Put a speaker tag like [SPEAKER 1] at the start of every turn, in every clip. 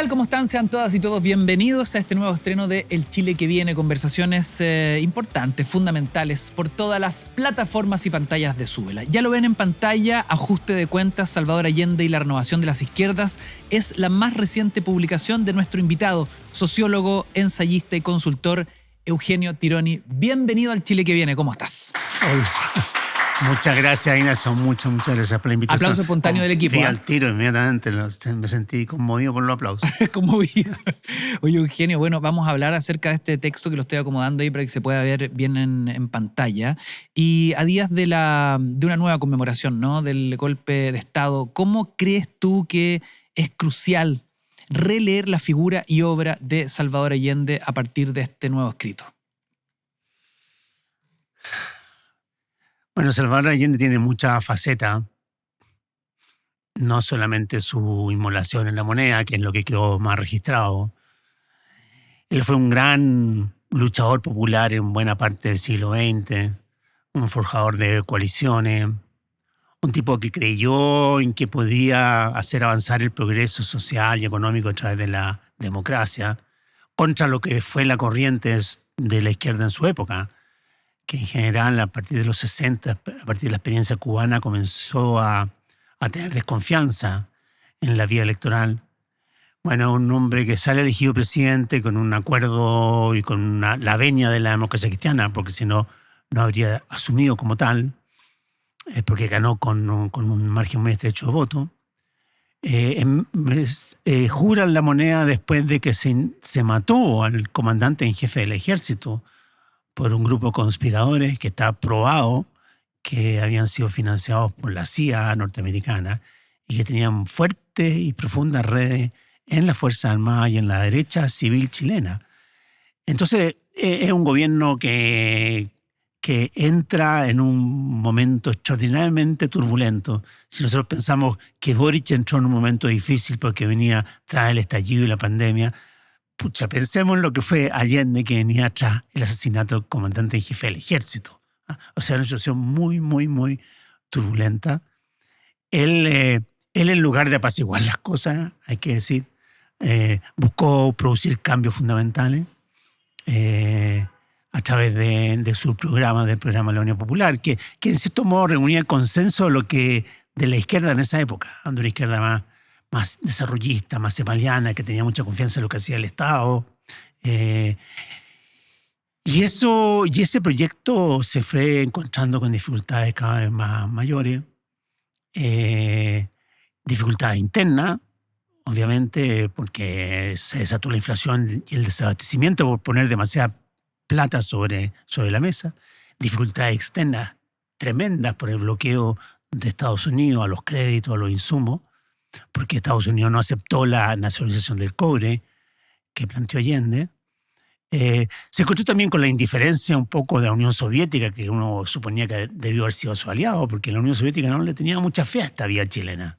[SPEAKER 1] tal? ¿Cómo están? Sean todas y todos bienvenidos a este nuevo estreno de El Chile que viene. Conversaciones importantes, fundamentales, por todas las plataformas y pantallas de Súbela. Ya lo ven en pantalla, Ajuste de Cuentas, Salvador Allende y la renovación de las izquierdas. Es la más reciente publicación de nuestro invitado, sociólogo, ensayista y consultor, Eugenio Tironi. Bienvenido al Chile que viene. ¿Cómo estás?
[SPEAKER 2] Hola. Muchas gracias, Ignacio. Muchas gracias por la invitación.
[SPEAKER 1] Aplauso espontáneo del equipo.
[SPEAKER 2] Fui al tiro inmediatamente. Me sentí conmovido por los aplausos.
[SPEAKER 1] Conmovido. Oye, Eugenio, bueno, vamos a hablar acerca de este texto que lo estoy acomodando ahí para que se pueda ver bien en pantalla. Y a días de una nueva conmemoración, ¿no?, del golpe de Estado, ¿cómo crees tú que es crucial releer la figura y obra de Salvador Allende a partir de este nuevo escrito?
[SPEAKER 2] Bueno, Salvador Allende tiene muchas facetas. No solamente su inmolación en la moneda, que es lo que quedó más registrado. Él fue un gran luchador popular en buena parte del siglo XX, un forjador de coaliciones, un tipo que creyó en que podía hacer avanzar el progreso social y económico a través de la democracia, contra lo que fue la corriente de la izquierda en su época, que en general a partir de los 60, a partir de la experiencia cubana, comenzó a tener desconfianza en la vía electoral. Bueno, un hombre que sale elegido presidente con un acuerdo y con la venia de la democracia cristiana, porque si no, no habría asumido como tal, porque ganó con un margen muy estrecho de voto. Juran la moneda después de que se mató al comandante en jefe del ejército por un grupo de conspiradores que está probado que habían sido financiados por la CIA norteamericana y que tenían fuertes y profundas redes en las Fuerzas Armadas y en la derecha civil chilena. Entonces es un gobierno que entra en un momento extraordinariamente turbulento. Si nosotros pensamos que Boric entró en un momento difícil porque venía tras el estallido y la pandemia, pucha, pensemos en lo que fue Allende, que venía atrás el asesinato del comandante en jefe del ejército. O sea, una situación muy, muy, muy turbulenta. Él en lugar de apaciguar las cosas, hay que decir, buscó producir cambios fundamentales a través de su programa, del programa de la Unión Popular, que en cierto modo reunía el consenso de la izquierda en esa época, de una izquierda más desarrollista, más cepaliana, que tenía mucha confianza en lo que hacía el Estado. Y ese proyecto se fue encontrando con dificultades cada vez más mayores. Dificultades internas, obviamente, porque se desató la inflación y el desabastecimiento por poner demasiada plata sobre la mesa. Dificultades externas tremendas por el bloqueo de Estados Unidos a los créditos, a los insumos, porque Estados Unidos no aceptó la nacionalización del cobre que planteó Allende. Se encontró también con la indiferencia un poco de la Unión Soviética, que uno suponía que debió haber sido su aliado, porque la Unión Soviética no le tenía mucha fe a esta vía chilena.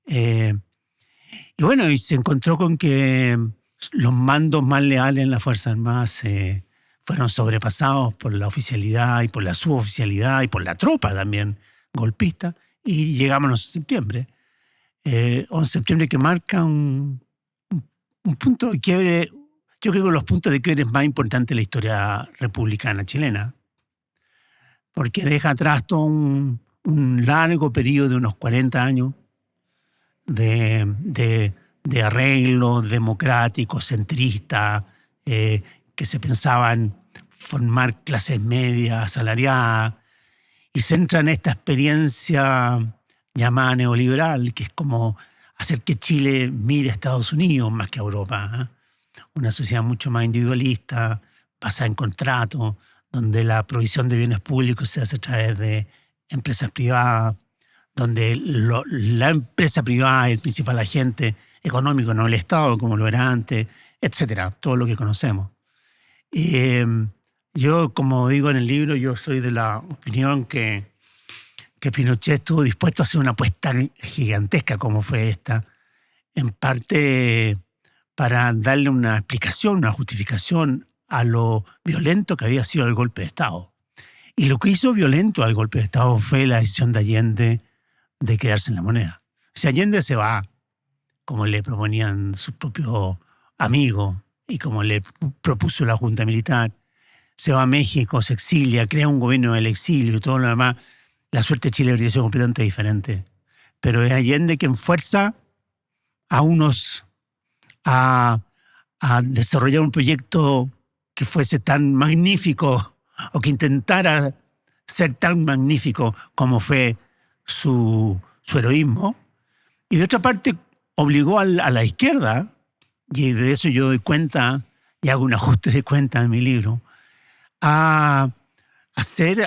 [SPEAKER 2] Y bueno, y se encontró con que los mandos más leales en las Fuerzas Armadas fueron sobrepasados por la oficialidad y por la suboficialidad y por la tropa también golpista, y llegamos al 11 de septiembre. 11 de septiembre que marca un punto de quiebre. Yo creo que los puntos de quiebre más importantes de la historia republicana chilena, porque deja atrás todo un largo periodo de unos 40 años de arreglo democrático, centrista, que se pensaban formar clases medias, asalariadas, y se entra en esta experiencia llamada neoliberal, que es como hacer que Chile mire a Estados Unidos más que a Europa, una sociedad mucho más individualista, basada en contratos, donde la provisión de bienes públicos se hace a través de empresas privadas, donde la empresa privada es el principal agente económico, no el Estado, como lo era antes, etcétera, todo lo que conocemos. Yo, como digo en el libro, yo soy de la opinión que Pinochet estuvo dispuesto a hacer una apuesta gigantesca como fue esta, en parte para darle una explicación, una justificación a lo violento que había sido el golpe de Estado. Y lo que hizo violento al golpe de Estado fue la decisión de Allende de quedarse en la moneda. Si Allende se va, como le proponían sus propios amigos y como le propuso la Junta Militar. Se va a México, se exilia, crea un gobierno del exilio y todo lo demás. La suerte de Chile habría sido completamente diferente. Pero es Allende quien fuerza a unos a desarrollar un proyecto que fuese tan magnífico o que intentara ser tan magnífico como fue su heroísmo. Y de otra parte obligó a la izquierda, y de eso yo doy cuenta y hago un ajuste de cuenta en mi libro, a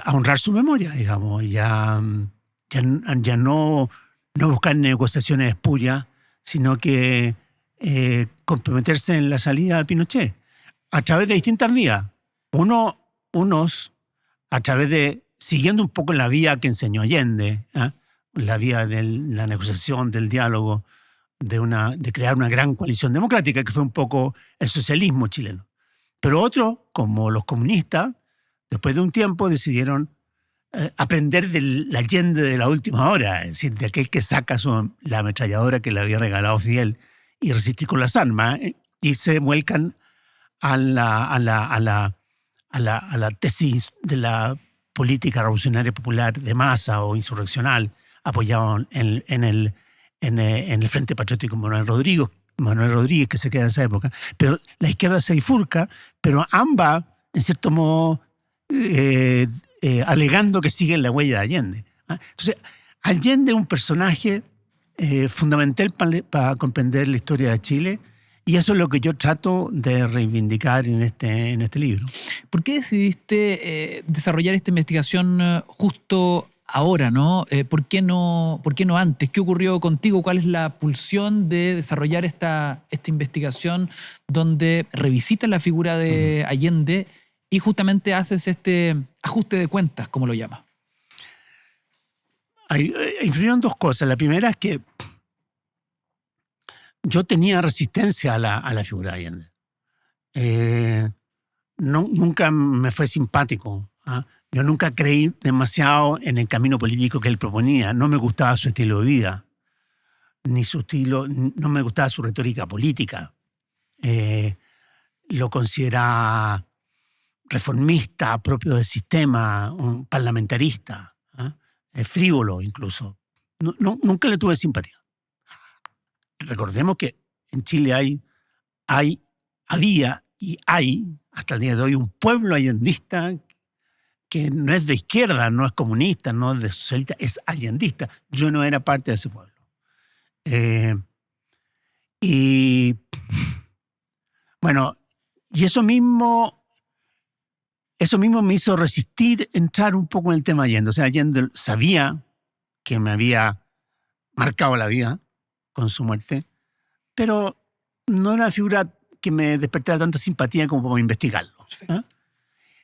[SPEAKER 2] honrar su memoria, digamos, ya no buscar negociaciones espurias, sino que comprometerse en la salida de Pinochet a través de distintas vías. Unos a través de, siguiendo un poco la vía que enseñó Allende, la vía de la negociación, del diálogo, de crear una gran coalición democrática, que fue un poco el socialismo chileno. Pero otros, como los comunistas, después de un tiempo decidieron aprender del Allende de la última hora, es decir, de aquel que saca la ametralladora que le había regalado Fidel y resistir con las armas, y se vuelcan a la tesis de la política revolucionaria popular de masa o insurreccional, apoyado en el Frente Patriótico Manuel Rodríguez, que se crea en esa época. Pero la izquierda se bifurca, pero ambas, en cierto modo, alegando que siguen la huella de Allende. Entonces, Allende es un personaje fundamental para comprender la historia de Chile, y eso es lo que yo trato de reivindicar en este libro.
[SPEAKER 1] ¿Por qué decidiste desarrollar esta investigación justo ahora, ¿no? ¿Por qué no antes? ¿Qué ocurrió contigo? ¿Cuál es la pulsión de desarrollar esta investigación donde revisitas la figura de Allende y justamente haces este ajuste de cuentas, como lo llamas?
[SPEAKER 2] Influyeron dos cosas. La primera es que yo tenía resistencia a la figura de Allende. Nunca me fue simpático. Yo nunca creí demasiado en el camino político que él proponía. No me gustaba su estilo de vida, no me gustaba su retórica política. Lo consideraba reformista, propio del sistema, un parlamentarista, frívolo incluso. Nunca le tuve simpatía. Recordemos que en Chile había y hay hasta el día de hoy un pueblo allendista que no es de izquierda, no es comunista, no es de socialista, es allendista. Yo no era parte de ese pueblo. Y bueno, y eso mismo me hizo resistir entrar un poco en el tema Allende. O sea, Allende sabía que me había marcado la vida con su muerte, pero no era una figura que me despertara tanta simpatía como para investigarlo.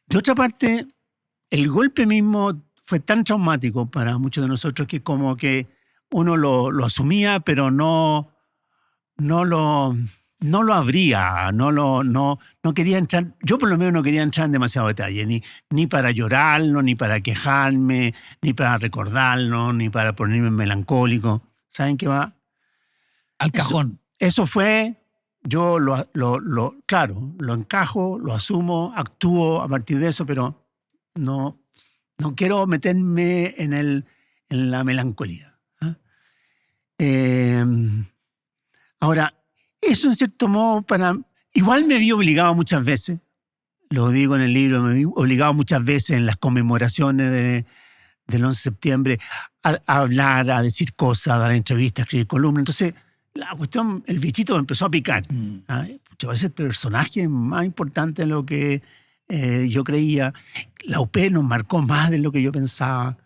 [SPEAKER 2] De otra parte, el golpe mismo fue tan traumático para muchos de nosotros que como que uno lo asumía, pero no lo abría, no quería entrar. Yo por lo menos no quería entrar en demasiado detalle, ni para llorarlo, ni para quejarme, ni para recordarlo, ni para ponerme melancólico. ¿Saben qué va?
[SPEAKER 1] Al cajón.
[SPEAKER 2] Eso fue, yo claro, lo encajo, lo asumo, actúo a partir de eso, pero no quiero meterme en la melancolía. Ahora, eso en cierto modo igual me vi obligado muchas veces, lo digo en el libro, me vi obligado muchas veces en las conmemoraciones del 11 de septiembre a hablar, a decir cosas, a dar entrevistas, a escribir columnas. Entonces, la cuestión, el bichito me empezó a picar. Parece el personaje más importante de lo que yo creía. La UP nos marcó más de lo que yo pensaba.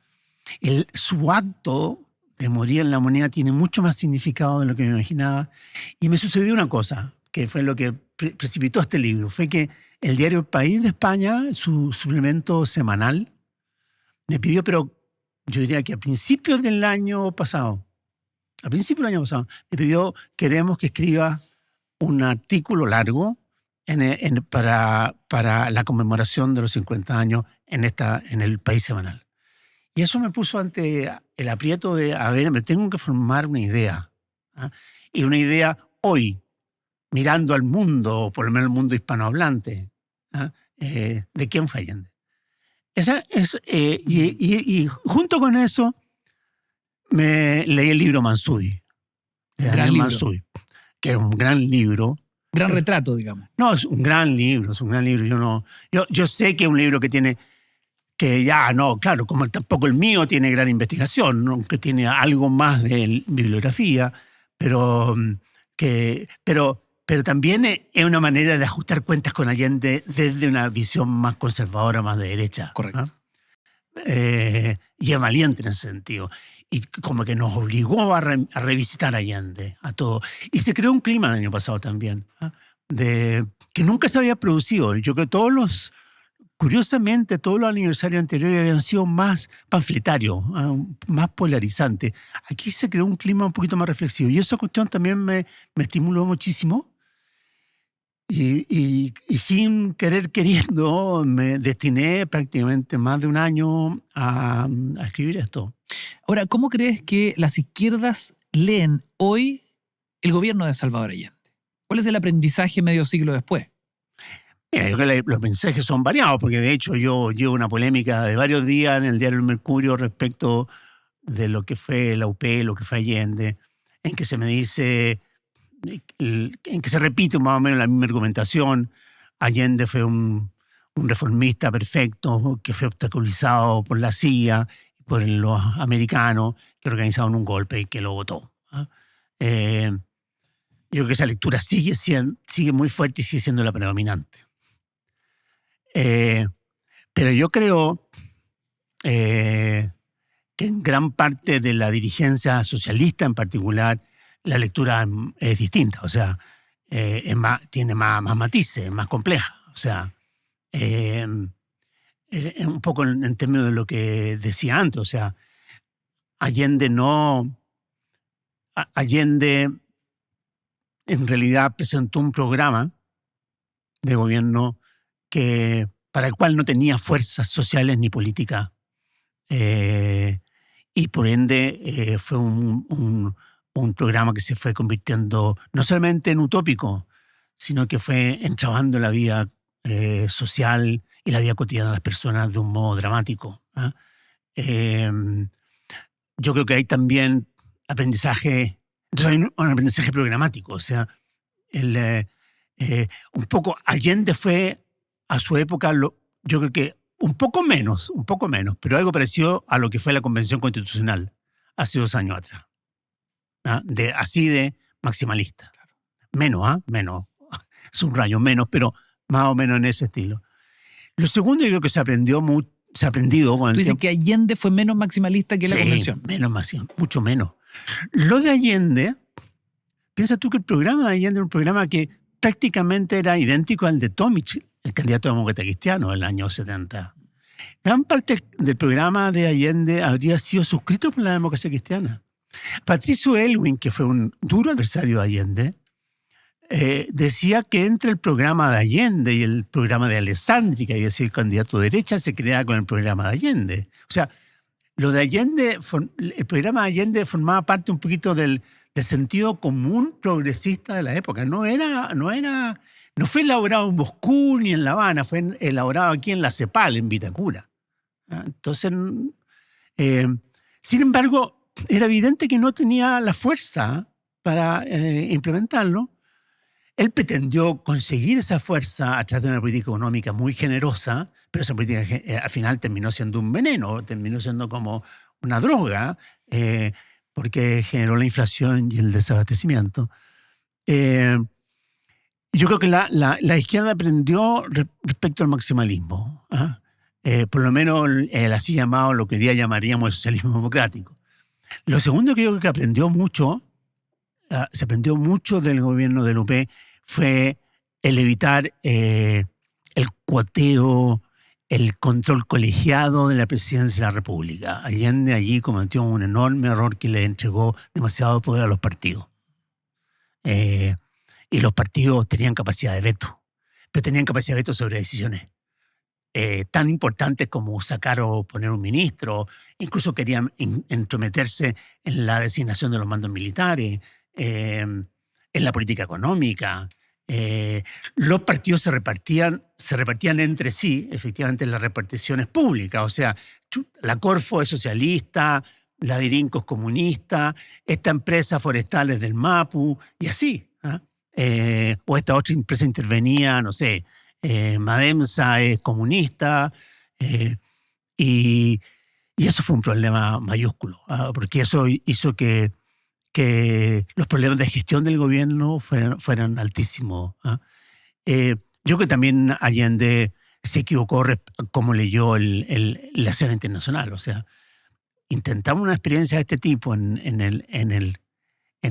[SPEAKER 2] Su acto de morir en La Moneda tiene mucho más significado de lo que me imaginaba. Y me sucedió una cosa, que fue lo que precipitó este libro. Fue que el diario El País de España, su suplemento semanal, me pidió, pero yo diría que a principios del año pasado, me pidió, queremos que escriba un artículo largo para la conmemoración de los 50 años en el País semanal. Y eso me puso ante el aprieto de, me tengo que formar una idea. y una idea hoy, mirando al mundo, o por lo menos el mundo hispanohablante, ¿ah? De quién fue Allende. Y junto con eso me leí el libro Mansuy, de
[SPEAKER 1] Gran
[SPEAKER 2] Daniel
[SPEAKER 1] libro.
[SPEAKER 2] Mansuy, que es un gran libro.
[SPEAKER 1] Gran retrato, digamos.
[SPEAKER 2] No, es un gran libro, es un gran libro. Yo sé que es un libro que tiene, que ya, no, claro, como tampoco el mío tiene gran investigación, ¿no? Que tiene algo más de bibliografía, pero también es una manera de ajustar cuentas con Allende desde una visión más conservadora, más de derecha.
[SPEAKER 1] Correcto.
[SPEAKER 2] ¿Ah? Y es valiente en ese sentido. Y como que nos obligó a revisitar a Allende, a todo. Y se creó un clima el año pasado también, ¿ah? Que nunca se había producido. Yo creo que curiosamente, todos los aniversarios anteriores habían sido más panfletarios, más polarizantes. Aquí se creó un clima un poquito más reflexivo. Y esa cuestión también me estimuló muchísimo. Y sin querer queriendo, me destiné prácticamente más de un año a escribir esto.
[SPEAKER 1] Ahora, ¿cómo crees que las izquierdas leen hoy el gobierno de Salvador Allende? ¿Cuál es el aprendizaje medio siglo después?
[SPEAKER 2] Mira, yo creo que los mensajes son variados, porque de hecho yo llevo una polémica de varios días en el diario El Mercurio respecto de lo que fue la UP, lo que fue Allende, en que se me dice, en que se repite más o menos la misma argumentación. Allende fue un reformista perfecto que fue obstaculizado por la CIA, por los americanos, que organizaron un golpe y que lo votó. Yo creo que esa lectura sigue muy fuerte y sigue siendo la predominante. Pero yo creo que en gran parte de la dirigencia socialista en particular, la lectura es distinta, o sea, tiene más matices, es más compleja. O sea, un poco en términos de lo que decía antes, o sea, Allende en realidad presentó un programa de gobierno para el cual no tenía fuerzas sociales ni políticas, y por ende fue un programa que se fue convirtiendo no solamente en utópico, sino que fue entravando la vida social y la vida cotidiana de las personas de un modo dramático. Yo creo que hay también aprendizaje, entonces hay un aprendizaje programático, o sea, un poco Allende fue a su época, yo creo que un poco menos, pero algo parecido a lo que fue la Convención Constitucional hace 2 años atrás. Así de maximalista. Menos, subrayo menos, pero más o menos en ese estilo. Lo segundo, yo creo que se ha aprendido con el
[SPEAKER 1] Tú dices
[SPEAKER 2] tiempo.
[SPEAKER 1] que Allende fue menos maximalista que la Convención.
[SPEAKER 2] Mucho menos. Lo de Allende, piensa tú que el programa de Allende era un programa que prácticamente era idéntico al de Tomic, el candidato demócrata cristiano del año 70. Gran parte del programa de Allende habría sido suscrito por la democracia cristiana. Patricio Elwin, que fue un duro adversario de Allende, decía que entre el programa de Allende y el programa de Alessandri, que había sido el candidato de derecha, se creaba con el programa de Allende. O sea, lo de Allende, el programa de Allende formaba parte un poquito del sentido común progresista de la época. No fue elaborado en Moscú ni en La Habana, fue elaborado aquí en la CEPAL, en Vitacura. Entonces, sin embargo, era evidente que no tenía la fuerza para implementarlo. Él pretendió conseguir esa fuerza a través de una política económica muy generosa, pero esa política al final terminó siendo un veneno, terminó siendo como una droga, porque generó la inflación y el desabastecimiento. Yo creo que la izquierda aprendió respecto al maximalismo, por lo menos el así llamado, lo que hoy día llamaríamos el socialismo democrático. Lo segundo que yo creo que se aprendió mucho del gobierno del UP fue el evitar el cuoteo, el control colegiado de la presidencia de la República. Allende allí cometió un enorme error que le entregó demasiado poder a los partidos. Y los partidos tenían capacidad de veto, pero tenían capacidad de veto sobre decisiones tan importantes como sacar o poner un ministro. Incluso querían entrometerse en la designación de los mandos militares. en la política económica. Los partidos se repartían entre sí, efectivamente, en las reparticiones públicas. O sea, la Corfo es socialista, la Dirinco es comunista, esta empresa forestal es del MAPU, y así. O esta otra empresa intervenía, no sé, Mademsa es comunista, y eso fue un problema mayúsculo, porque eso hizo que los problemas de gestión del gobierno fueran altísimos. Yo creo que también Allende se equivocó como leyó la escena internacional. O sea, intentamos una experiencia de este tipo en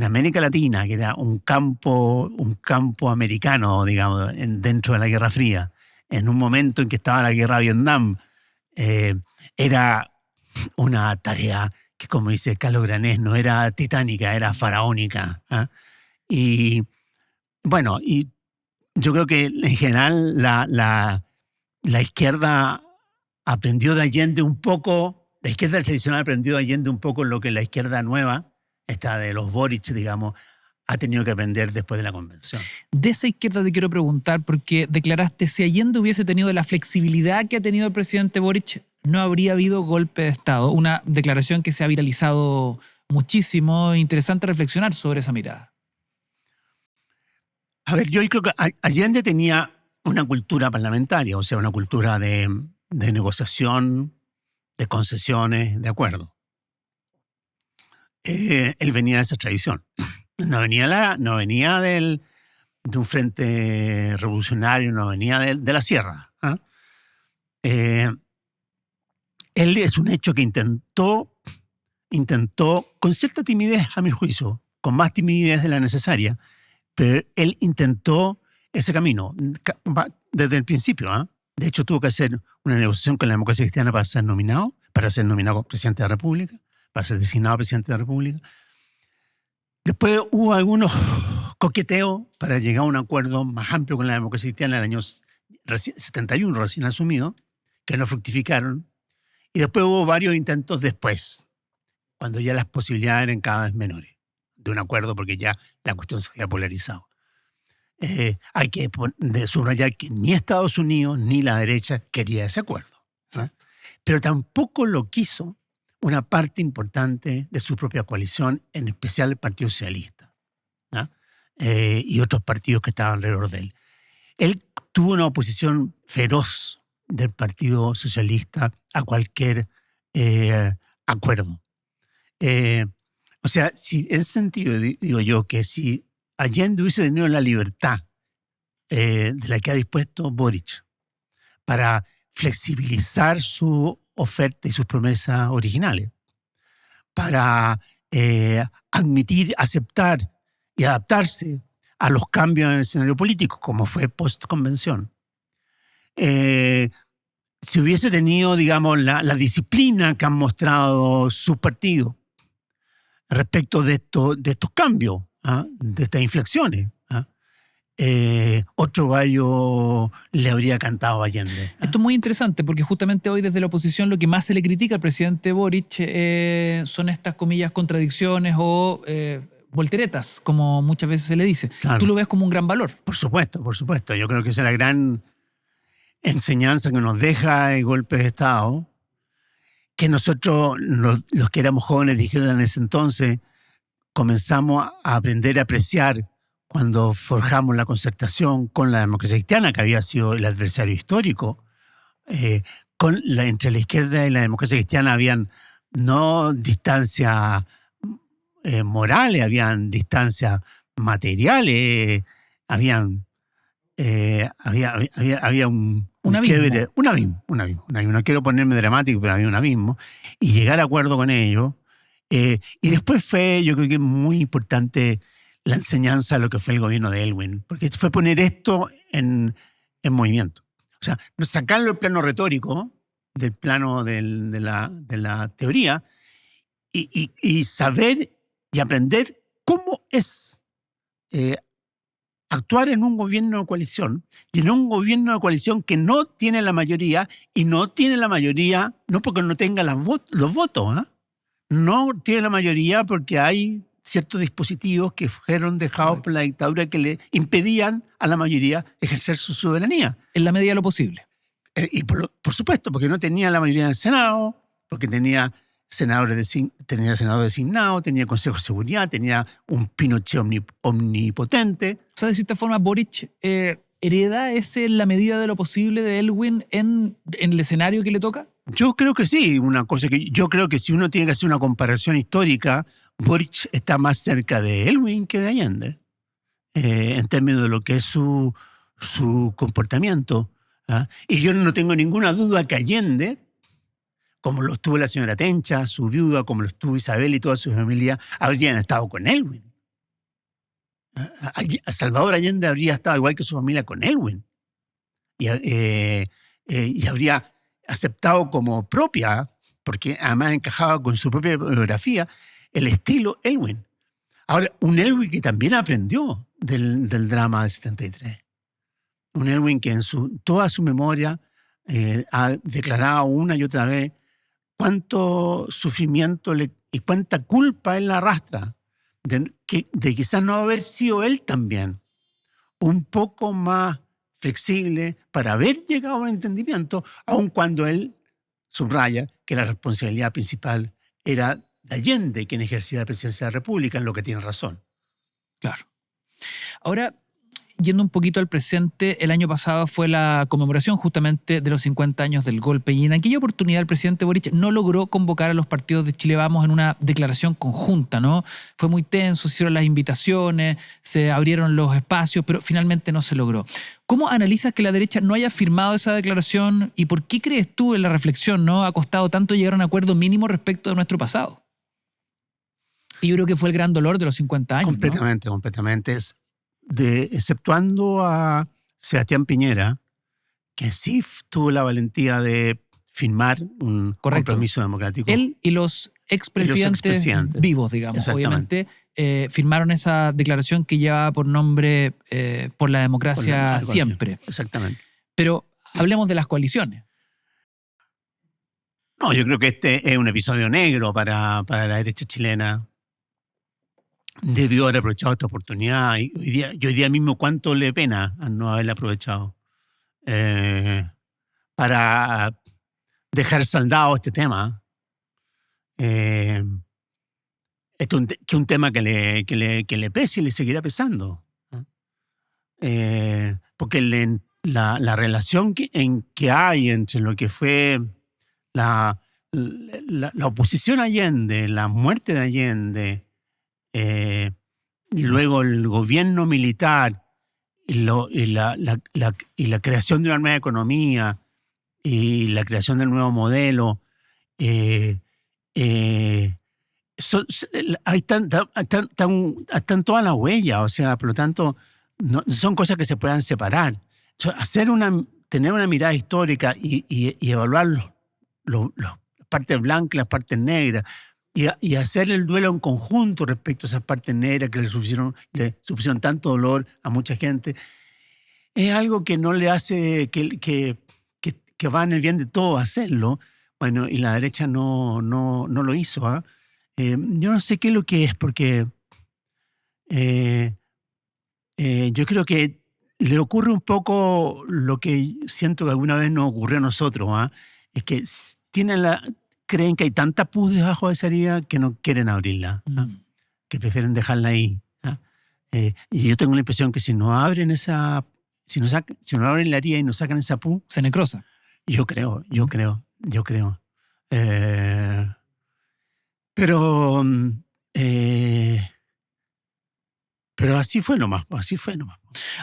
[SPEAKER 2] América Latina, que era un campo americano, digamos, dentro de la Guerra Fría, en un momento en que estaba la guerra de Vietnam. Era una tarea que, como dice Carlos Granés, no era titánica, era faraónica. Y bueno, y yo creo que en general la izquierda aprendió de Allende un poco, la izquierda tradicional aprendió de Allende un poco lo que la izquierda nueva, esta de los Boric, digamos, ha tenido que aprender después de la convención.
[SPEAKER 1] De esa izquierda te quiero preguntar, porque declaraste, si Allende hubiese tenido la flexibilidad que ha tenido el presidente Boric, no habría habido golpe de Estado. Una declaración que se ha viralizado muchísimo. Interesante reflexionar sobre esa mirada.
[SPEAKER 2] A ver, yo creo que Allende tenía una cultura parlamentaria, o sea, una cultura de negociación, de concesiones, de acuerdo. Él venía de esa tradición. No venía de un frente revolucionario, no venía de la sierra. Él es un hecho que intentó con cierta timidez, a mi juicio, con más timidez de la necesaria, pero él intentó ese camino desde el principio. De hecho, tuvo que hacer una negociación con la democracia cristiana para ser nominado presidente de la República, para ser designado presidente de la República. Después hubo algunos coqueteos para llegar a un acuerdo más amplio con la democracia cristiana en el año 71, recién asumido, que no fructificaron. Y después hubo varios intentos después, cuando ya las posibilidades eran cada vez menores de un acuerdo, porque ya la cuestión se había polarizado. Hay que subrayar que ni Estados Unidos ni la derecha quería ese acuerdo. Pero tampoco lo quiso una parte importante de su propia coalición, en especial el Partido Socialista, y otros partidos que estaban alrededor de él. Él tuvo una oposición feroz del Partido Socialista a cualquier acuerdo. O sea, si en ese sentido digo yo que si Allende hubiese tenido la libertad de la que ha dispuesto Boric para flexibilizar su oferta y sus promesas originales, para admitir, aceptar y adaptarse a los cambios en el escenario político, como fue post-convención, si hubiese tenido, digamos, la disciplina que han mostrado sus partidos respecto de estos cambios, de estas inflexiones, otro gallo le habría cantado a Allende.
[SPEAKER 1] Esto es muy interesante porque justamente hoy desde la oposición lo que más se le critica al presidente Boric son estas, comillas, contradicciones o volteretas, como muchas veces se le dice. Claro. ¿Tú lo ves como un gran valor?
[SPEAKER 2] Por supuesto, por supuesto. Yo creo que esa es la gran enseñanza que nos deja el golpe de Estado, que nosotros, los que éramos jóvenes de izquierda en ese entonces, comenzamos a aprender a apreciar cuando forjamos la concertación con la democracia cristiana, que había sido el adversario histórico. Entre la izquierda y la democracia cristiana habían no distancias morales, habían distancias materiales, había un quiebre, un abismo. No quiero ponerme dramático, pero había un abismo. Y llegar a acuerdo con ellos. Y después fue, yo creo que muy importante la enseñanza de lo que fue el gobierno de Aylwin, porque fue poner esto en movimiento. O sea, sacarlo del plano retórico, del plano de la teoría, y saber y aprender cómo es actuar en un gobierno de coalición, y en un gobierno de coalición que no tiene la mayoría, y no tiene la mayoría no porque no tenga los votos, no tiene la mayoría porque hay ciertos dispositivos que fueron dejados por la dictadura que le impedían a la mayoría ejercer su soberanía.
[SPEAKER 1] En la medida de lo posible.
[SPEAKER 2] Y por supuesto, porque no tenía la mayoría en el Senado, porque tenía senador designado, tenía Consejo de Seguridad, tenía un Pinochet omnipotente.
[SPEAKER 1] O sea, de cierta forma, Boric hereda ese en la medida de lo posible de Elwin en el escenario que le toca.
[SPEAKER 2] Yo creo que sí, yo creo que si uno tiene que hacer una comparación histórica, Boric está más cerca de Elwin que de Allende, en términos de lo que es su comportamiento. ¿Ah? Y yo no tengo ninguna duda que Allende, como lo estuvo la señora Tencha, su viuda, como lo estuvo Isabel y toda su familia, habrían estado con Elwin. Salvador Allende habría estado igual que su familia con Elwin. Y habría aceptado como propia, porque además encajaba con su propia biografía, el estilo Elwin. Ahora, un Elwin que también aprendió del drama del 73. Un Elwin que en toda su memoria ha declarado una y otra vez cuánto sufrimiento y cuánta culpa él arrastra de quizás no haber sido él también un poco más flexible para haber llegado a un entendimiento, aun cuando él subraya que la responsabilidad principal era de Allende, quien ejercía la presidencia de la República, en lo que tiene razón.
[SPEAKER 1] Claro. Ahora, yendo un poquito al presente, el año pasado fue la conmemoración justamente de los 50 años del golpe y en aquella oportunidad el presidente Boric no logró convocar a los partidos de Chile Vamos en una declaración conjunta, ¿no? Fue muy tenso, se hicieron las invitaciones, se abrieron los espacios, pero finalmente no se logró. ¿Cómo analizas que la derecha no haya firmado esa declaración y por qué crees tú en la reflexión, ¿no? Ha costado tanto llegar a un acuerdo mínimo respecto de nuestro pasado? Y yo creo que fue el gran dolor de los 50 años,
[SPEAKER 2] Completamente,
[SPEAKER 1] ¿no?
[SPEAKER 2] completamente. Exceptuando a Sebastián Piñera, que sí tuvo la valentía de firmar un compromiso democrático.
[SPEAKER 1] Él y los expresidentes vivos, digamos, obviamente, firmaron esa declaración que lleva por nombre por la democracia siempre.
[SPEAKER 2] Exactamente.
[SPEAKER 1] Pero hablemos de las coaliciones.
[SPEAKER 2] No, yo creo que este es un episodio negro para la derecha chilena. Debió haber aprovechado esta oportunidad. Y hoy día mismo cuánto le pena a no haberla aprovechado para dejar saldado este tema. Que es un tema que le pese y le seguirá pesando. Porque la relación que hay entre lo que fue la oposición a Allende, la muerte de Allende, y luego el gobierno militar y la creación de una nueva economía y la creación del nuevo modelo, ahí están todas las huellas, o sea, por lo tanto, no son cosas que se puedan separar. Tener una mirada histórica y evaluar las partes blancas y las partes negras, y hacer el duelo en conjunto respecto a esas partes negras que le supusieron tanto dolor a mucha gente, es algo que no le hace, que va en el bien de todos hacerlo. Bueno, y la derecha no lo hizo. Yo no sé qué es lo que es, porque yo creo que le ocurre un poco lo que siento que alguna vez nos ocurrió a nosotros. Es que creen que hay tanta pus debajo de esa herida que no quieren abrirla, que prefieren dejarla ahí. Y yo tengo la impresión que si no abren si no abren la herida y no sacan esa pus,
[SPEAKER 1] se necrosa.
[SPEAKER 2] Yo creo. Pero así fue nomás.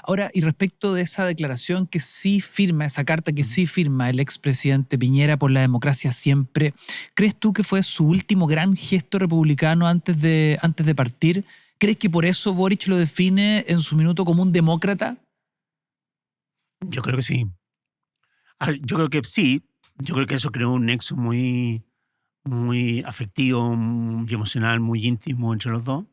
[SPEAKER 1] Ahora, y respecto de esa declaración que sí firma, esa carta que sí firma el expresidente Piñera por la democracia siempre, ¿crees tú que fue su último gran gesto republicano antes de partir? ¿Crees que por eso Boric lo define en su minuto como un demócrata?
[SPEAKER 2] Yo creo que sí. Yo creo que sí. Yo creo que eso creó un nexo muy, muy afectivo y emocional, muy íntimo entre los dos.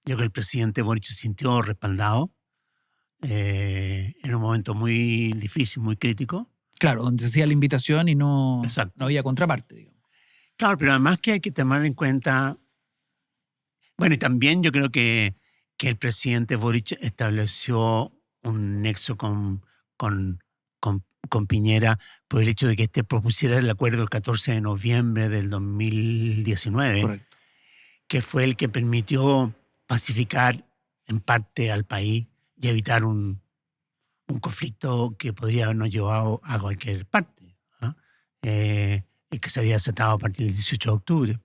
[SPEAKER 2] Yo creo que el presidente Boric se sintió respaldado en un momento muy difícil, muy crítico.
[SPEAKER 1] Claro, donde se hacía la invitación y no había contraparte, digamos.
[SPEAKER 2] Claro, pero además que hay que tomar en cuenta Bueno, y también yo creo que el presidente Boric estableció un nexo con Piñera por el hecho de que este propusiera el acuerdo el 14 de noviembre del 2019,
[SPEAKER 1] Correcto.
[SPEAKER 2] que fue el que permitió pacificar en parte al país y evitar un conflicto que podría habernos llevado a cualquier parte, ¿ah? Y que se había desatado a partir del 18 de octubre.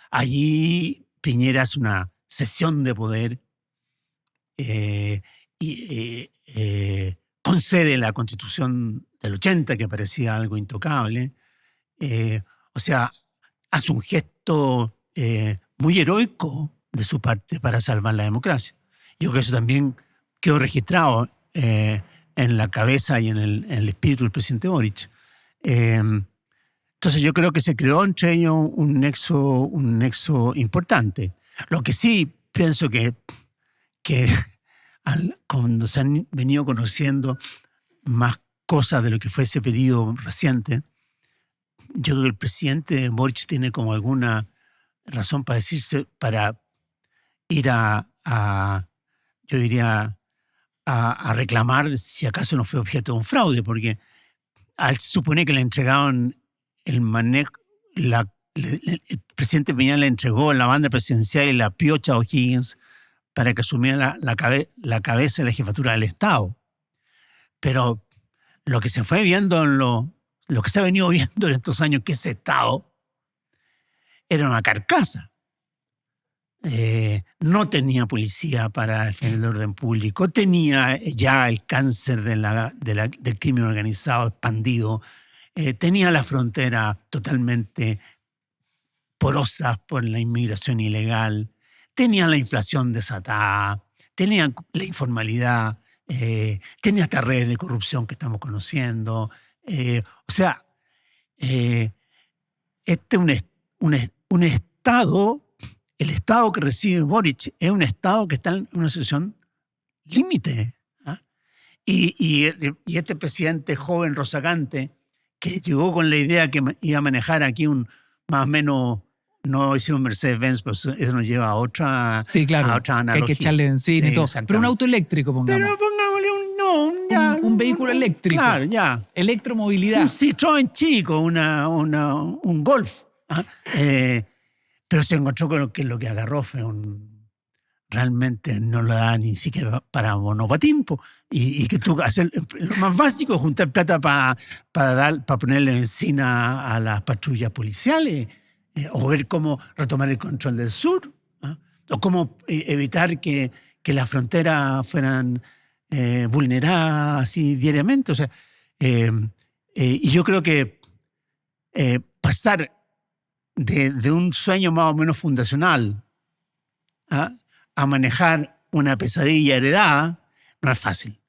[SPEAKER 2] Allí Piñera hace una cesión de poder y concede la Constitución del 80, que parecía algo intocable. O sea, hace un gesto muy heroico de su parte para salvar la democracia. Yo creo que eso también quedó registrado en la cabeza y en el espíritu del presidente Boric. Entonces yo creo que se creó entre ellos un nexo importante. Lo que sí pienso que cuando se han venido conociendo más cosas de lo que fue ese periodo reciente, yo creo que el presidente Boric tiene como alguna razón para ir yo diría, a reclamar si acaso no fue objeto de un fraude, porque al suponer que le entregaron el manejo, el presidente Piñera le entregó la banda presidencial y la piocha a O'Higgins para que asumiera la cabeza de la jefatura del Estado. Pero lo que se fue viendo lo que se ha venido viendo en estos años, que ese Estado era una carcasa. No tenía policía para defender el orden público, tenía ya el cáncer del crimen organizado expandido, tenía la frontera totalmente porosa por la inmigración ilegal, tenía la inflación desatada, tenía la informalidad, tenía esta red de corrupción que estamos conociendo. O sea, este es un Estado. El Estado que recibe Boric es un Estado que está en una situación límite. ¿Ah? Y este presidente joven, rozagante, que llegó con la idea que iba a manejar aquí más o menos, no hicieron Mercedes-Benz, pero eso nos lleva a otra,
[SPEAKER 1] sí, claro,
[SPEAKER 2] a otra analogía.
[SPEAKER 1] Que hay que echarle benzina y todo. Pero un auto eléctrico, pongamos.
[SPEAKER 2] Pero pongámosle
[SPEAKER 1] un vehículo eléctrico.
[SPEAKER 2] Claro, ya.
[SPEAKER 1] Electromovilidad.
[SPEAKER 2] Un Citroën chico, un Golf. ¿Ah? Pero se encontró con lo que agarró fue realmente no lo da ni siquiera para monopatín. Y que tú haces lo más básico es juntar plata para ponerle benzina a las patrullas policiales, o ver cómo retomar el control del sur, ¿ah? O cómo evitar que las fronteras fueran vulneradas así diariamente. O sea, y yo creo que pasar de un sueño más o menos fundacional a manejar una pesadilla heredada no es fácil.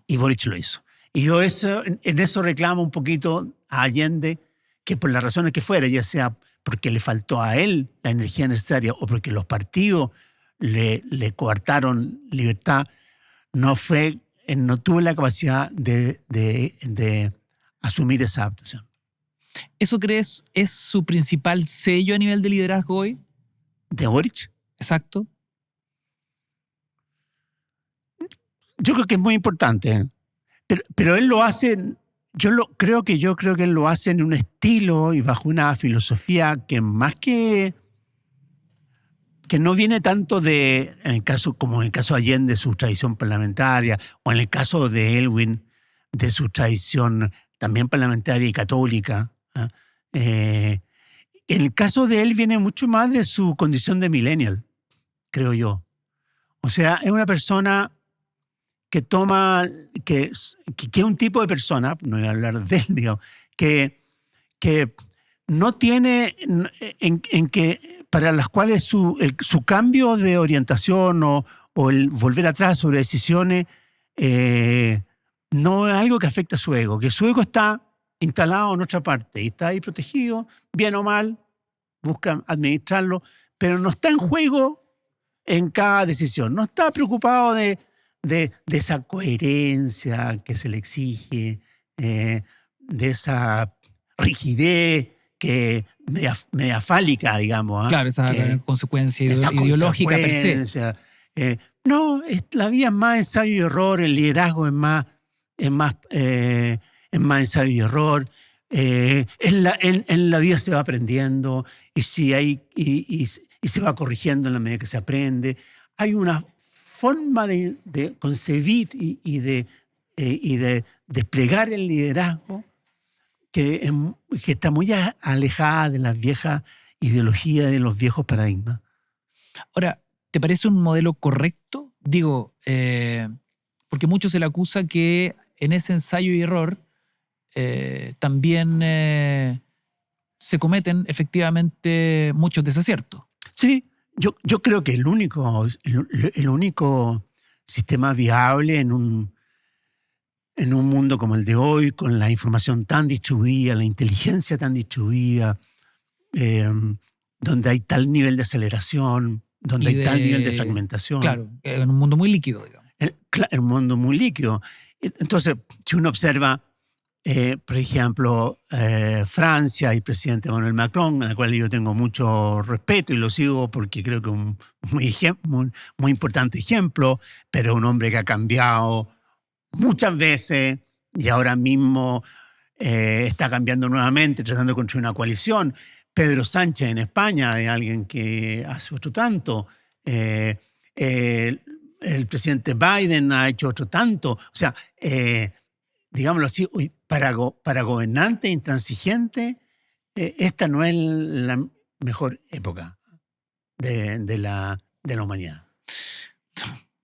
[SPEAKER 2] Y Boric lo hizo. Y yo en eso reclamo un poquito a Allende, que por las razones que fuera, ya sea porque le faltó a él la energía necesaria o porque los partidos le coartaron libertad, no tuvo la capacidad de asumir esa adaptación.
[SPEAKER 1] ¿Eso crees es su principal sello a nivel de liderazgo hoy?
[SPEAKER 2] ¿De Boric?
[SPEAKER 1] Exacto.
[SPEAKER 2] Yo creo que es muy importante, pero él lo hace, creo que él lo hace en un estilo y bajo una filosofía que más que no viene tanto como en el caso de Allende, su tradición parlamentaria, o en el caso de Elwin, de su tradición también parlamentaria y católica. En el caso de él viene mucho más de su condición de millennial, creo yo. O sea, es una persona que es un tipo de persona, no voy a hablar de él, digamos, que no tiene, en que para las cuales su cambio de orientación o el volver atrás sobre decisiones no es algo que afecta a su ego, que su ego está instalado en otra parte y está ahí protegido, bien o mal, busca administrarlo, pero no está en juego en cada decisión, no está preocupado de esa coherencia que se le exige, de esa rigidez que media fálica, digamos.
[SPEAKER 1] Claro, esa consecuencia ideológica per se.
[SPEAKER 2] No, la vida es más ensayo y error, el liderazgo es más ensayo y error. En la vida se va aprendiendo y se va corrigiendo en la medida que se aprende. Hay una forma de concebir y de desplegar el liderazgo que está muy alejada de las viejas ideologías, de los viejos paradigmas.
[SPEAKER 1] Ahora, ¿te parece un modelo correcto? Digo, porque mucho se le acusa que en ese ensayo y error también se cometen efectivamente muchos desaciertos.
[SPEAKER 2] Sí, yo creo que el único sistema viable en un mundo como el de hoy, con la información tan distribuida, la inteligencia tan distribuida, donde hay tal nivel de aceleración, donde hay tal nivel de fragmentación.
[SPEAKER 1] Claro, en un mundo muy líquido, digamos.
[SPEAKER 2] En un mundo muy líquido. Entonces, si uno observa, por ejemplo, Francia y el presidente Emmanuel Macron, al cual yo tengo mucho respeto y lo sigo porque creo que es un muy importante ejemplo, pero un hombre que ha cambiado muchas veces y ahora mismo está cambiando nuevamente, tratando de construir una coalición. Pedro Sánchez en España, de alguien que hace otro tanto. El presidente Biden ha hecho otro tanto. O sea, digámoslo así, para gobernantes intransigentes, esta no es la mejor época de la humanidad.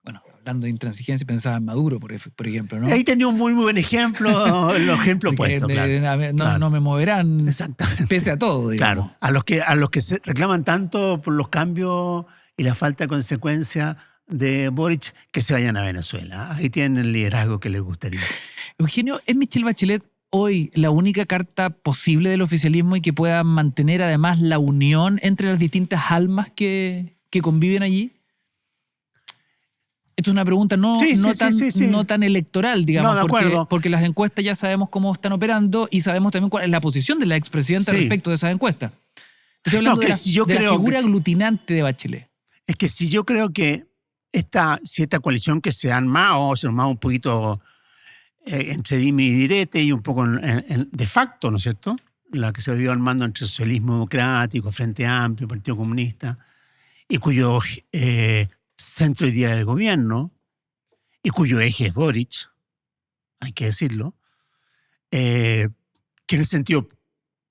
[SPEAKER 1] Bueno, hablando de intransigencia, pensaba en Maduro, por ejemplo, ¿no?
[SPEAKER 2] Ahí tenía un muy buen ejemplo, los ejemplos puestos, claro.
[SPEAKER 1] No me moverán
[SPEAKER 2] exactamente,
[SPEAKER 1] pese a todo, digamos.
[SPEAKER 2] Claro, a los que se reclaman tanto por los cambios y la falta de consecuencia de Boric, que se vayan a Venezuela. Ahí tienen el liderazgo que les gustaría.
[SPEAKER 1] Eugenio, ¿es Michelle Bachelet hoy la única carta posible del oficialismo y que pueda mantener además la unión entre las distintas almas que conviven allí? Esto es una pregunta no tan electoral, digamos, porque las encuestas ya sabemos cómo están operando y sabemos también cuál es la posición de la expresidenta respecto de esas encuestas. Estoy hablando de la figura aglutinante de Bachelet.
[SPEAKER 2] Es que si yo creo que esta coalición que se ha armado un poquito entre dime y direte y un poco de facto, ¿no es cierto? La que se ha ido armando entre Socialismo Democrático, Frente Amplio, Partido Comunista, y cuyo centro hoy día del gobierno, y cuyo eje es Boric, hay que decirlo, que en ese sentido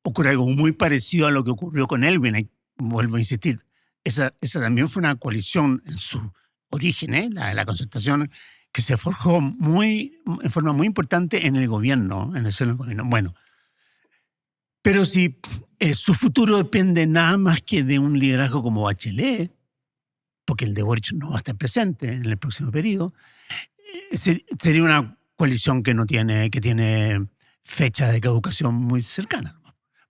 [SPEAKER 2] ocurre algo muy parecido a lo que ocurrió con Elwin. Vuelvo a insistir, esa también fue una coalición en su origen, la concertación, que se forjó en forma muy importante en el gobierno, en el seno del gobierno. Bueno, pero si su futuro depende nada más que de un liderazgo como Bachelet, porque el de Boric no va a estar presente en el próximo periodo, sería una coalición que tiene fecha de caducación muy cercana,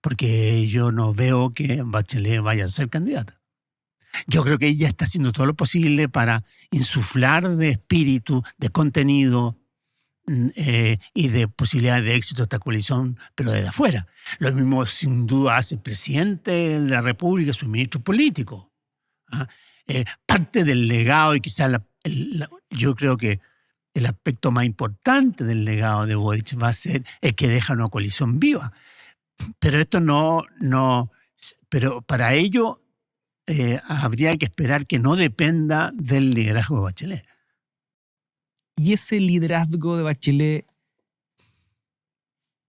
[SPEAKER 2] porque yo no veo que Bachelet vaya a ser candidata. Yo creo que ella está haciendo todo lo posible para insuflar de espíritu, de contenido y de posibilidades de éxito a esta coalición, pero desde afuera. Lo mismo sin duda hace el presidente de la República, su ministro político. Parte del legado y quizás yo creo que el aspecto más importante del legado de Boric va a ser el que deja una coalición viva. Pero esto pero para ello habría que esperar que no dependa del liderazgo de Bachelet.
[SPEAKER 1] ¿Y ese liderazgo de Bachelet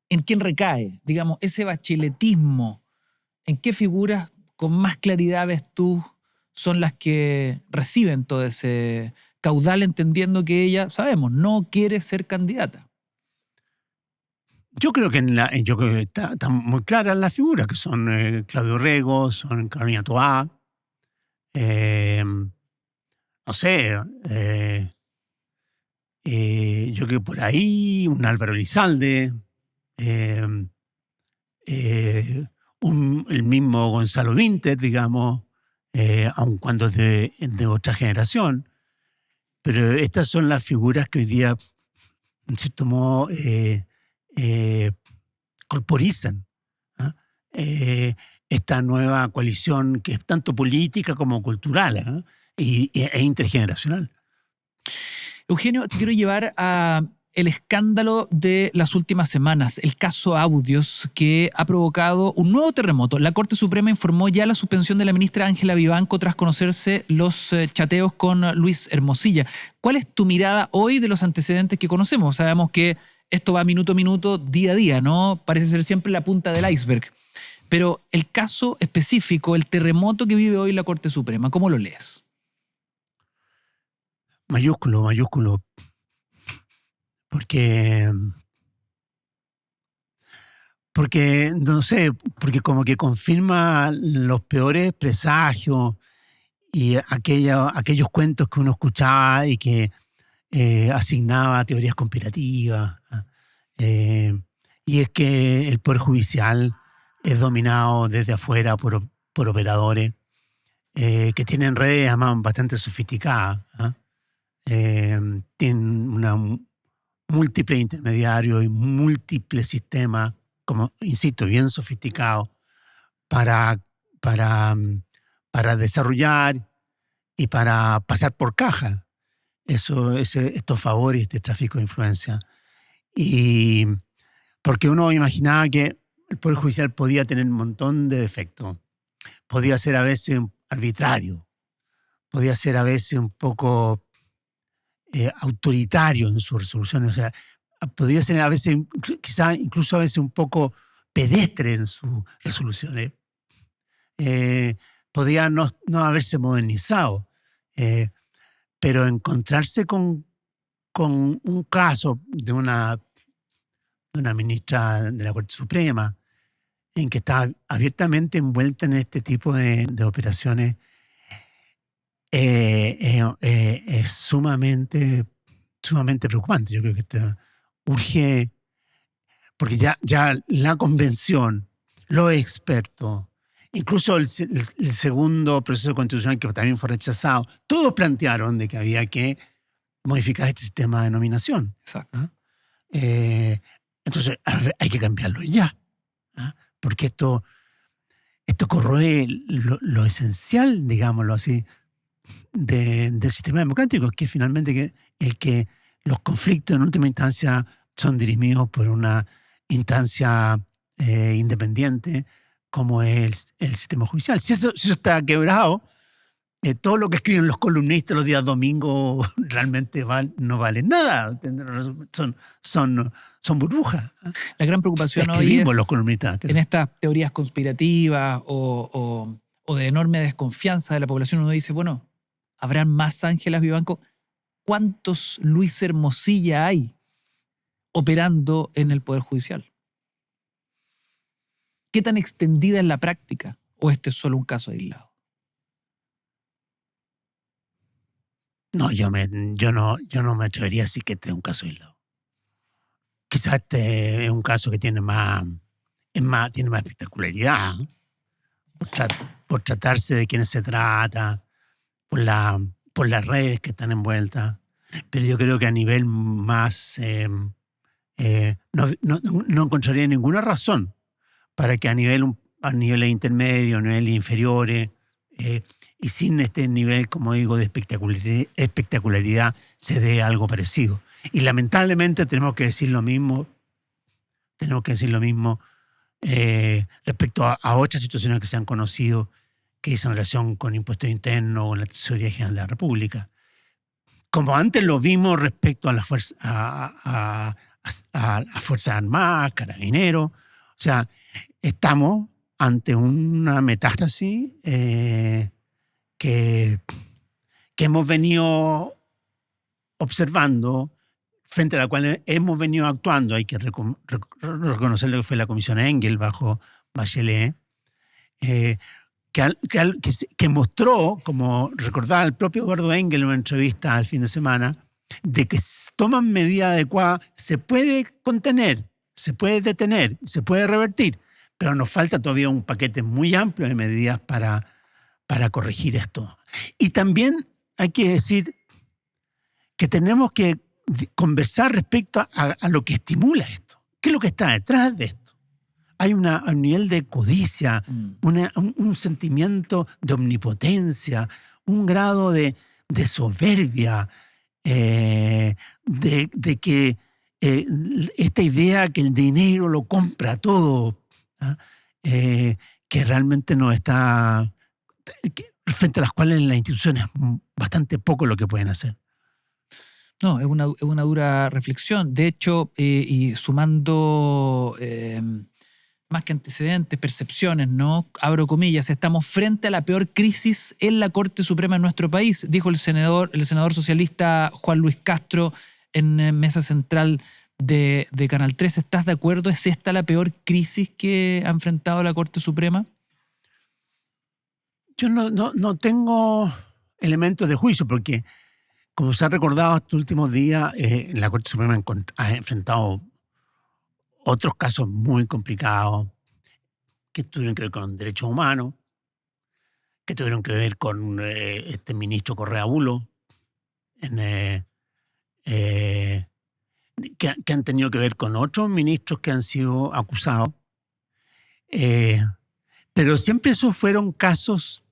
[SPEAKER 1] en quién recae? Digamos, ese bacheletismo, ¿en qué figuras con más claridad ves tú son las que reciben todo ese caudal, entendiendo que ella, sabemos, no quiere ser candidata?
[SPEAKER 2] Yo creo que están muy claras las figuras, que son Claudio Rego, son Carolina Toá, no sé, yo creo que por ahí un Álvaro Elizalde, el mismo Gonzalo Vinter, digamos, aun cuando es de otra generación. Pero estas son las figuras que hoy día, en cierto modo, corporizan esta nueva coalición que es tanto política como cultural, e intergeneracional.
[SPEAKER 1] Eugenio, te quiero llevar a el escándalo de las últimas semanas, el caso Audios, que ha provocado un nuevo terremoto. La Corte Suprema informó ya la suspensión de la ministra Ángela Vivanco tras conocerse los chateos con Luis Hermosilla. ¿Cuál es tu mirada hoy de los antecedentes que conocemos? Sabemos que esto va minuto a minuto, día a día, ¿no? Parece ser siempre la punta del iceberg. Pero el caso específico, el terremoto que vive hoy la Corte Suprema, ¿cómo lo lees?
[SPEAKER 2] Mayúsculo, mayúsculo. Porque, no sé, porque como que confirma los peores presagios y aquellos cuentos que uno escuchaba y que asignaba teorías conspirativas. Y es que el Poder Judicial es dominado desde afuera por operadores que tienen redes además bastante sofisticadas. Tienen una múltiples intermediarios y múltiples sistemas, como insisto, bien sofisticados, para desarrollar y para pasar por caja estos favores de tráfico de influencia. Y porque uno imaginaba que el Poder Judicial podía tener un montón de defectos, podía ser a veces arbitrario, podía ser a veces un poco autoritario en sus resoluciones, o sea, podría ser a veces, quizá incluso a veces un poco pedestre en sus resoluciones. Podía no haberse modernizado, pero encontrarse con un caso de una ministra de la Corte Suprema en que está abiertamente envuelta en este tipo de operaciones es sumamente preocupante. Yo creo que urge, porque ya la convención, los expertos, incluso el segundo proceso constitucional que también fue rechazado, todos plantearon de que había que modificar este sistema de nominación.
[SPEAKER 1] Exacto.
[SPEAKER 2] Entonces hay que cambiarlo ya, porque esto corroe lo esencial, digámoslo así, del sistema democrático, que es finalmente que los conflictos en última instancia son dirimidos por una instancia independiente como es el sistema judicial. Si eso está quebrado, todo lo que escriben los columnistas los días domingos realmente no vale nada. Son burbujas.
[SPEAKER 1] La gran preocupación hoy es los columnistas, en estas teorías conspirativas o de enorme desconfianza de la población. Uno dice, bueno, ¿habrán más Ángelas Vivanco? ¿Cuántos Luis Hermosilla hay operando en el Poder Judicial? ¿Qué tan extendida es la práctica? ¿O este es solo un caso aislado?
[SPEAKER 2] No, yo no me atrevería a decir que este es un caso aislado. Quizás este es un caso que tiene más espectacularidad, por tratarse de quiénes se trata, por las redes que están envueltas. Pero yo creo que a nivel más no encontraría ninguna razón para que a niveles intermedios, a niveles inferiores, y sin este nivel, como digo, de espectacularidad, se dé algo parecido. Y lamentablemente tenemos que decir lo mismo respecto a otras situaciones que se han conocido, que es en relación con impuestos internos o la Tesorería General de la República. Como antes lo vimos respecto a las fuerzas armadas, carabineros. O sea, estamos ante una metástasis que hemos venido observando, frente a la cual hemos venido actuando. Hay que reconocer lo que fue la Comisión Engel bajo Bachelet, que mostró, como recordaba el propio Eduardo Engel en una entrevista al fin de semana, de que toman medidas adecuadas, se puede contener, se puede detener, se puede revertir, pero nos falta todavía un paquete muy amplio de medidas para corregir esto. Y también hay que decir que tenemos que conversar respecto a lo que estimula esto. ¿Qué es lo que está detrás de esto? hay un nivel de codicia, un sentimiento de omnipotencia, un grado de soberbia, de que esta idea que el dinero lo compra todo, ¿ah? Que realmente no está, frente a las cuales las instituciones bastante poco lo que pueden hacer.
[SPEAKER 1] No, es una dura reflexión. De hecho, y sumando más que antecedentes, percepciones, ¿no? Abro comillas, estamos frente a la peor crisis en la Corte Suprema de nuestro país, dijo el senador socialista Juan Luis Castro en Mesa Central de Canal 3. ¿Estás de acuerdo? ¿Es esta la peor crisis que ha enfrentado la Corte Suprema?
[SPEAKER 2] Yo no tengo elementos de juicio porque, como se ha recordado estos últimos días, la Corte Suprema ha enfrentado otros casos muy complicados que tuvieron que ver con derechos humanos, que tuvieron que ver con este ministro Correa Bulo, que han tenido que ver con otros ministros que han sido acusados. Pero siempre esos fueron casos,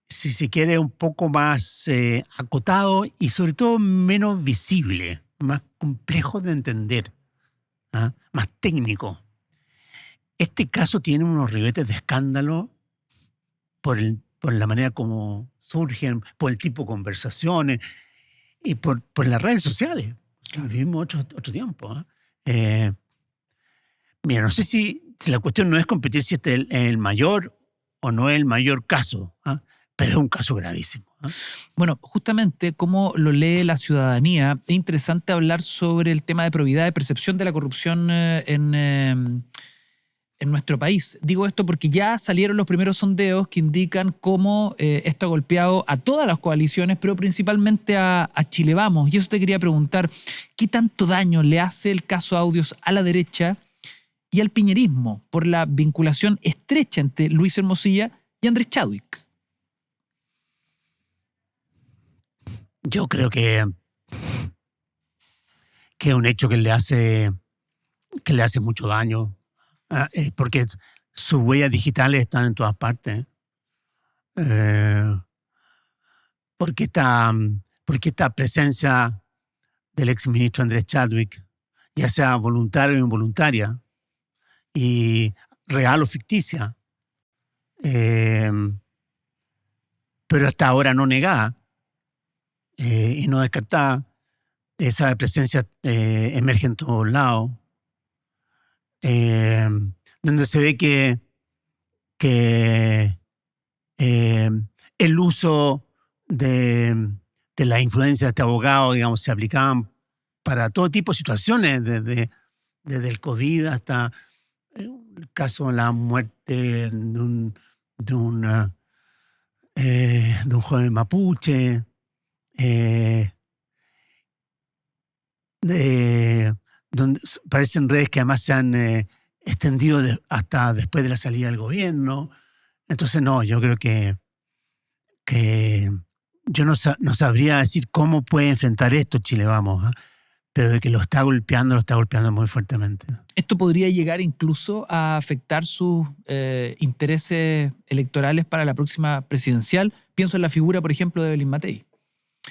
[SPEAKER 2] si se quiere, un poco más acotados y sobre todo menos visibles, más complejos de entender, ¿ah? Más técnicos. Este caso tiene unos ribetes de escándalo por la manera como surgen, por el tipo de conversaciones y por las redes sociales. Claro. Vivimos otro tiempo. Mira, no sé si la cuestión no es competir si este es el mayor o no es el mayor caso, pero es un caso gravísimo.
[SPEAKER 1] Bueno, justamente cómo lo lee la ciudadanía, es interesante hablar sobre el tema de probidad de percepción de la corrupción en nuestro país. Digo esto porque ya salieron los primeros sondeos que indican cómo esto ha golpeado a todas las coaliciones, pero principalmente a Chile Vamos. Y eso te quería preguntar, ¿qué tanto daño le hace el caso Audios a la derecha y al piñerismo por la vinculación estrecha entre Luis Hermosilla y Andrés Chadwick?
[SPEAKER 2] Yo creo que es un hecho que le hace mucho daño. Porque sus huellas digitales están en todas partes. Porque esta presencia del exministro Andrés Chadwick, ya sea voluntaria o involuntaria, y real o ficticia, pero hasta ahora no negada y no descartada, esa presencia emerge en todos lados. Donde se ve que el uso de la influencia de este abogado, digamos, se aplicaban para todo tipo de situaciones, desde el COVID hasta el caso de la muerte de un joven mapuche, donde parecen redes que además se han extendido hasta después de la salida del gobierno. Entonces, no, yo creo que yo no sabría decir cómo puede enfrentar esto Chile Vamos, pero de que lo está golpeando muy fuertemente.
[SPEAKER 1] ¿Esto podría llegar incluso a afectar sus intereses electorales para la próxima presidencial? Pienso en la figura, por ejemplo, de Evelyn Matei,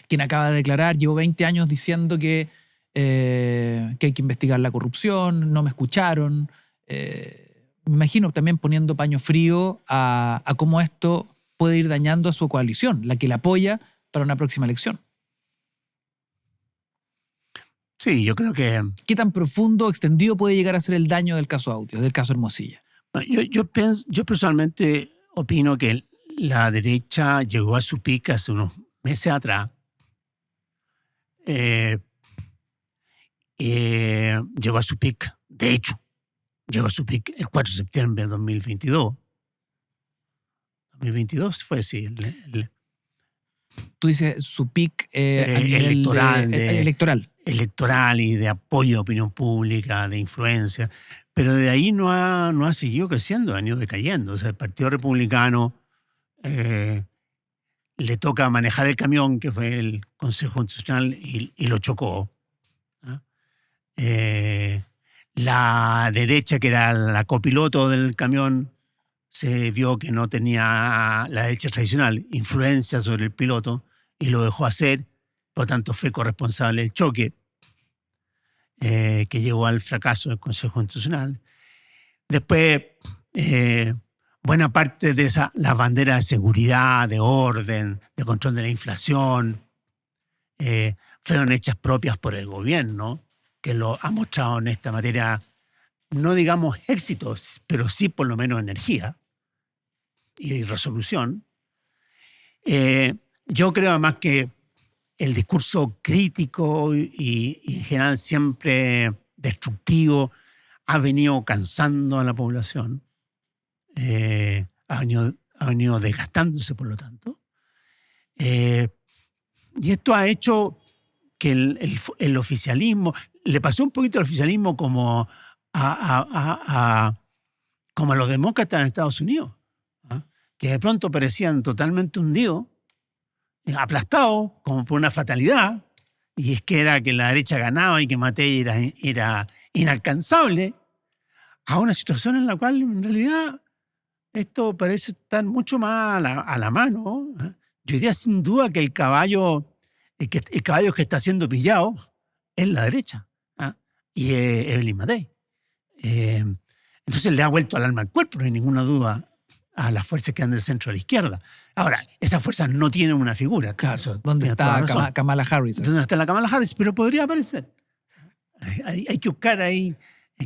[SPEAKER 1] quien acaba de declarar, llevo 20 años diciendo que hay que investigar la corrupción, no me escucharon. Me imagino también poniendo paño frío a cómo esto puede ir dañando a su coalición, la que la apoya para una próxima elección.
[SPEAKER 2] Sí, yo creo que...
[SPEAKER 1] ¿Qué tan profundo o extendido puede llegar a ser el daño del caso Audios, del caso Hermosilla?
[SPEAKER 2] Yo personalmente opino que la derecha llegó a su pico hace unos meses atrás. Llegó a su pico, de hecho, llegó a su pico el 4 de septiembre de 2022. 2022 fue así.
[SPEAKER 1] Tú dices su pic
[SPEAKER 2] electoral y de apoyo a opinión pública, de influencia, pero de ahí no ha seguido creciendo, ha ido decayendo. O sea, el Partido Republicano le toca manejar el camión, que fue el Consejo Constitucional, y lo chocó. La La derecha, que era la copiloto del camión, se vio que no tenía, la derecha tradicional, influencia sobre el piloto y lo dejó hacer. Por lo tanto, fue corresponsable del choque que llevó al fracaso del Consejo Constitucional. Después, buena parte de las banderas de seguridad, de orden, de control de la inflación, fueron hechas propias por el gobierno, que lo ha mostrado en esta materia, no digamos éxitos, pero sí por lo menos energía y resolución. Yo creo además que el discurso crítico y en general siempre destructivo ha venido cansando a la población, ha venido desgastándose por lo tanto. Y esto ha hecho que el oficialismo, le pasó un poquito al oficialismo como como a los demócratas en Estados Unidos, ¿ah? Que de pronto parecían totalmente hundidos, aplastados como por una fatalidad, y es que era que la derecha ganaba y que Matei era inalcanzable, a una situación en la cual en realidad esto parece estar mucho más a la mano, ¿eh? Yo diría sin duda que el caballo que está siendo pillado es la derecha, ¿eh? Y es Evelyn Matei. Entonces le ha vuelto al alma al cuerpo, no hay ninguna duda, a las fuerzas que andan del centro a la izquierda. Ahora, esas fuerzas no tienen una figura.
[SPEAKER 1] Claro, ¿dónde está Kamala Harris?
[SPEAKER 2] ¿Dónde está la Kamala Harris? Pero podría aparecer. Hay que buscar ahí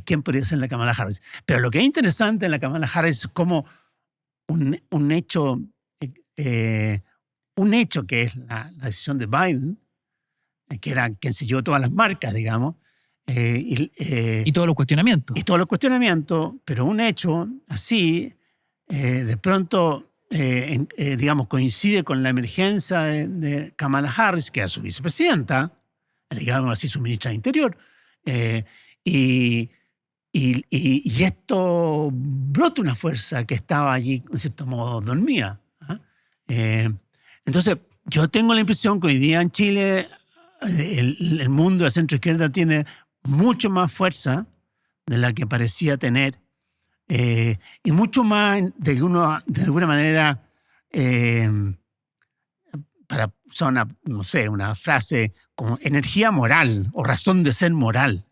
[SPEAKER 2] quién podría ser la Kamala Harris. Pero lo que es interesante en la Kamala Harris es como un hecho que es la decisión de Biden, que era quien se llevó todas las marcas, digamos.
[SPEAKER 1] Y todos los cuestionamientos.
[SPEAKER 2] Y todos los cuestionamientos, pero un hecho así, de pronto, digamos, coincide con la emergencia de Kamala Harris, que era su vicepresidenta, digamos así, su ministra de Interior, y esto brota una fuerza que estaba allí, en cierto modo, dormida. Entonces, yo tengo la impresión que hoy día en Chile el mundo de la centroizquierda tiene mucho más fuerza de la que parecía tener, y mucho más, de alguna manera, para usar una frase como energía moral o razón de ser moral,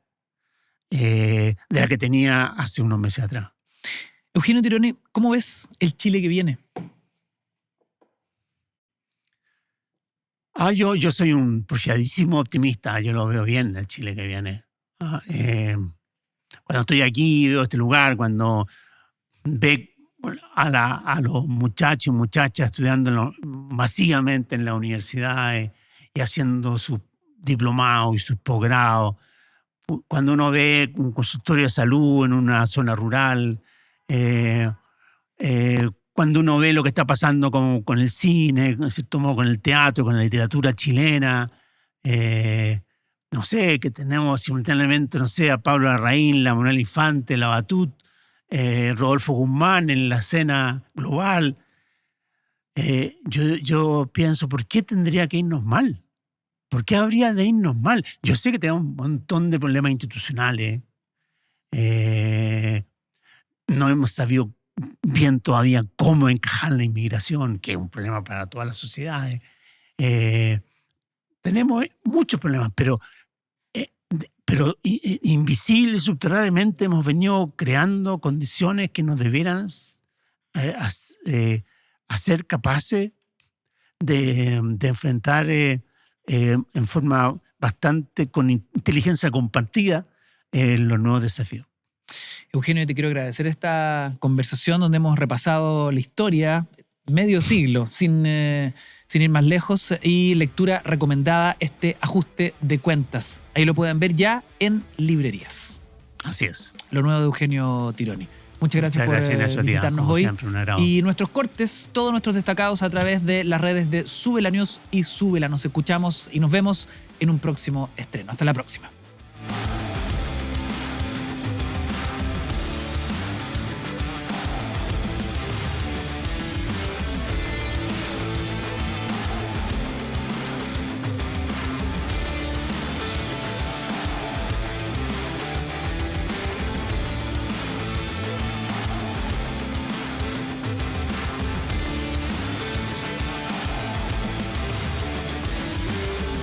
[SPEAKER 2] de la que tenía hace unos meses atrás.
[SPEAKER 1] Eugenio Tironi, ¿cómo ves el Chile que viene?
[SPEAKER 2] Yo soy un porfiadísimo optimista, yo lo veo bien el Chile que viene. Cuando estoy aquí, veo este lugar, cuando ve a los muchachos y muchachas estudiando masivamente en la universidad y haciendo sus diplomados y sus posgrados, cuando uno ve un consultorio de salud en una zona rural, cuando uno ve lo que está pasando con el cine, en cierto modo con el teatro, con la literatura chilena, no sé, que tenemos simultáneamente, no sé, a Pablo Larraín, la Manuel Infante, la Batut, Rodolfo Guzmán en la escena global. Yo pienso, ¿por qué tendría que irnos mal? ¿Por qué habría de irnos mal? Yo sé que tenemos un montón de problemas institucionales. No hemos sabido bien todavía cómo encajar la inmigración, que es un problema para todas las sociedades. Tenemos muchos problemas, pero invisible y subterráneamente hemos venido creando condiciones que nos debieran hacer capaces de enfrentar en forma bastante con inteligencia compartida los nuevos desafíos.
[SPEAKER 1] Eugenio, te quiero agradecer esta conversación donde hemos repasado la historia, medio siglo, sin ir más lejos, y lectura recomendada, este ajuste de cuentas. Ahí lo pueden ver ya en librerías.
[SPEAKER 2] Así es.
[SPEAKER 1] Lo nuevo de Eugenio Tironi. Muchas gracias por visitarnos hoy.
[SPEAKER 2] Siempre, un agrado.
[SPEAKER 1] Y nuestros cortes, todos nuestros destacados a través de las redes de Súbela News y Súbela. Nos escuchamos y nos vemos en un próximo estreno. Hasta la próxima.